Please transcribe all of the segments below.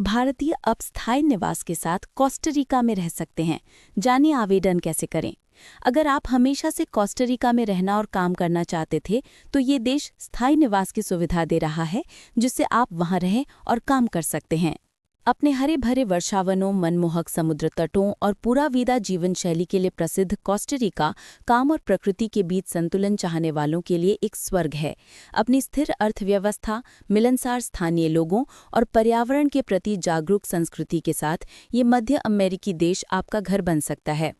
भारतीय अब स्थायी निवास के साथ कोस्टारिका में रह सकते हैं। जानिए आवेदन कैसे करें। अगर आप हमेशा से कोस्टारिका में रहना और काम करना चाहते थे, तो ये देश स्थायी निवास की सुविधा दे रहा है, जिससे आप वहां रहें और काम कर सकते हैं। अपने हरे भरे वर्षावनों, मनमोहक समुद्र तटों और पूरा विदा जीवन शैली के लिए प्रसिद्ध कोस्टारिका काम और प्रकृति के बीच संतुलन चाहने वालों के लिए एक स्वर्ग है। अपनी स्थिर अर्थव्यवस्था, मिलनसार स्थानीय लोगों और पर्यावरण के प्रति जागरूक संस्कृति के साथ ये मध्य अमेरिकी देश आपका घर बन सकता है।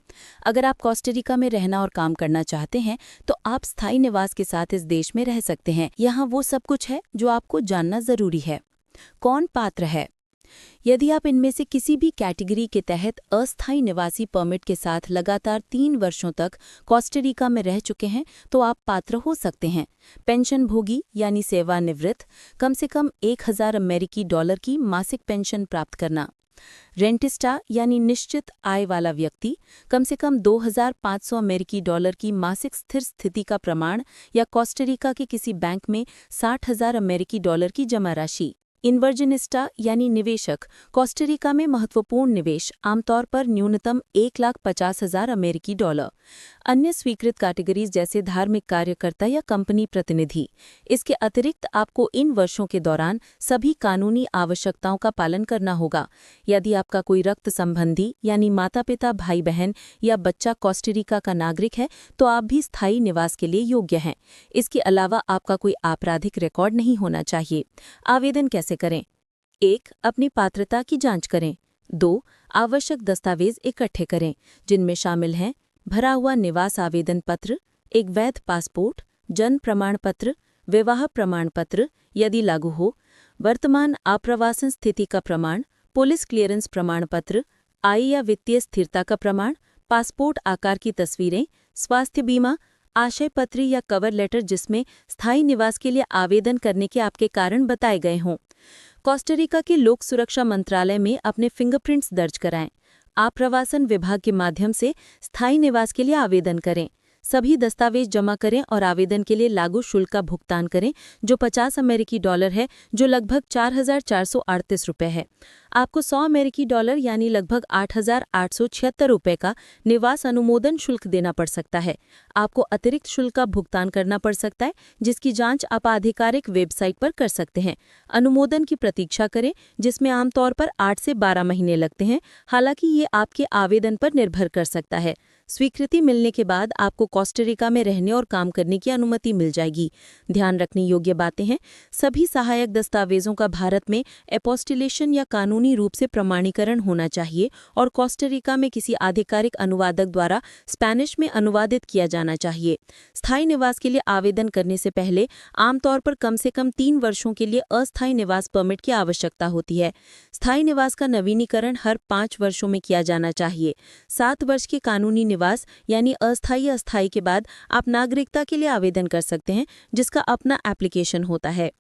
अगर आप कोस्टारिका में रहना और काम करना चाहते हैं, तो आप स्थायी निवास के साथ इस देश में रह सकते हैं। यहाँ वो सब कुछ है जो आपको जानना जरूरी है। कौन पात्र है? यदि आप इनमें से किसी भी कैटेगरी के तहत अस्थायी निवासी परमिट के साथ लगातार 3 वर्षों तक कोस्टारिका में रह चुके हैं, तो आप पात्र हो सकते हैं। पेंशनभोगी यानी सेवानिवृत्त, कम से कम 1000 अमेरिकी डॉलर की मासिक पेंशन प्राप्त करना। रेंटिस्टा यानी निश्चित आय वाला व्यक्ति, कम से कम 2500 अमेरिकी डॉलर की मासिक स्थिर स्थिति का प्रमाण या कोस्टारिका के किसी बैंक में 60,000 अमेरिकी डॉलर की जमा राशि। इन्वर्जनिस्टा यानी निवेशक, कोस्टारिका में महत्वपूर्ण निवेश, आमतौर पर न्यूनतम 1,50,000 अमेरिकी डॉलर। अन्य स्वीकृत कैटेगरीज जैसे धार्मिक कार्यकर्ता या कंपनी प्रतिनिधि। इसके अतिरिक्त आपको इन वर्षों के दौरान सभी कानूनी आवश्यकताओं का पालन करना होगा। यदि आपका कोई रक्त संबंधी यानी माता पिता, भाई बहन या बच्चा कोस्टारिका का नागरिक है, तो आप भी स्थायी निवास के लिए योग्य हैं। इसके अलावा आपका कोई आपराधिक रिकॉर्ड नहीं होना चाहिए। आवेदन कैसे करें? 1. अपनी पात्रता की जांच करें। 2. आवश्यक दस्तावेज इकट्ठे करें, जिनमें शामिल हैं भरा हुआ निवास आवेदन पत्र, एक वैध पासपोर्ट, जन्म प्रमाण पत्र, विवाह प्रमाण पत्र यदि लागू हो, वर्तमान आप्रवासन स्थिति का प्रमाण, पुलिस क्लियरेंस प्रमाण पत्र, आय या वित्तीय स्थिरता का प्रमाण, पासपोर्ट आकार की तस्वीरें, स्वास्थ्य बीमा, आशय पत्र या कवर लेटर जिसमें स्थायी निवास के लिए आवेदन करने के आपके कारण बताए गए हों। कोस्टारिका के लोक सुरक्षा मंत्रालय में अपने फिंगरप्रिंट्स दर्ज कराएं। आप्रवासन विभाग के माध्यम से स्थायी निवास के लिए आवेदन करें। सभी दस्तावेज जमा करें और आवेदन के लिए लागू शुल्क का भुगतान करें, जो 50 अमेरिकी डॉलर है, जो लगभग 4,438 रुपये है। आपको 100 अमेरिकी डॉलर यानी लगभग 8,876 रुपये का निवास अनुमोदन शुल्क देना पड़ सकता है। आपको अतिरिक्त शुल्क का भुगतान करना पड़ सकता है, जिसकी जांच आप आधिकारिक वेबसाइट पर कर सकते हैं। अनुमोदन की प्रतीक्षा करें, जिसमें आमतौर पर 8 से 12 महीने लगते हैं। हालांकि ये आपके आवेदन पर निर्भर कर सकता है। स्वीकृति मिलने के बाद आपको कोस्टारिका में रहने और काम करने की अनुमति मिल जाएगी। ध्यान रखने योग्य बातें हैं। सभी सहायक दस्तावेजों का भारत में एपोस्टिलेशन या कानूनी रूप से प्रमाणीकरण होना चाहिए और कोस्टारिका में किसी आधिकारिक अनुवादक द्वारा स्पेनिश में अनुवादित किया जाना चाहिए। स्थायी निवास के लिए आवेदन करने से पहले आमतौर पर कम से कम 3 वर्षों के लिए अस्थायी निवास परमिट की आवश्यकता होती है। स्थायी निवास का नवीनीकरण हर 5 वर्षों में किया जाना चाहिए। 7 वर्ष के कानूनी निवास यानी अस्थायी के बाद आप नागरिकता के लिए आवेदन कर सकते हैं, जिसका अपना एप्लीकेशन होता है।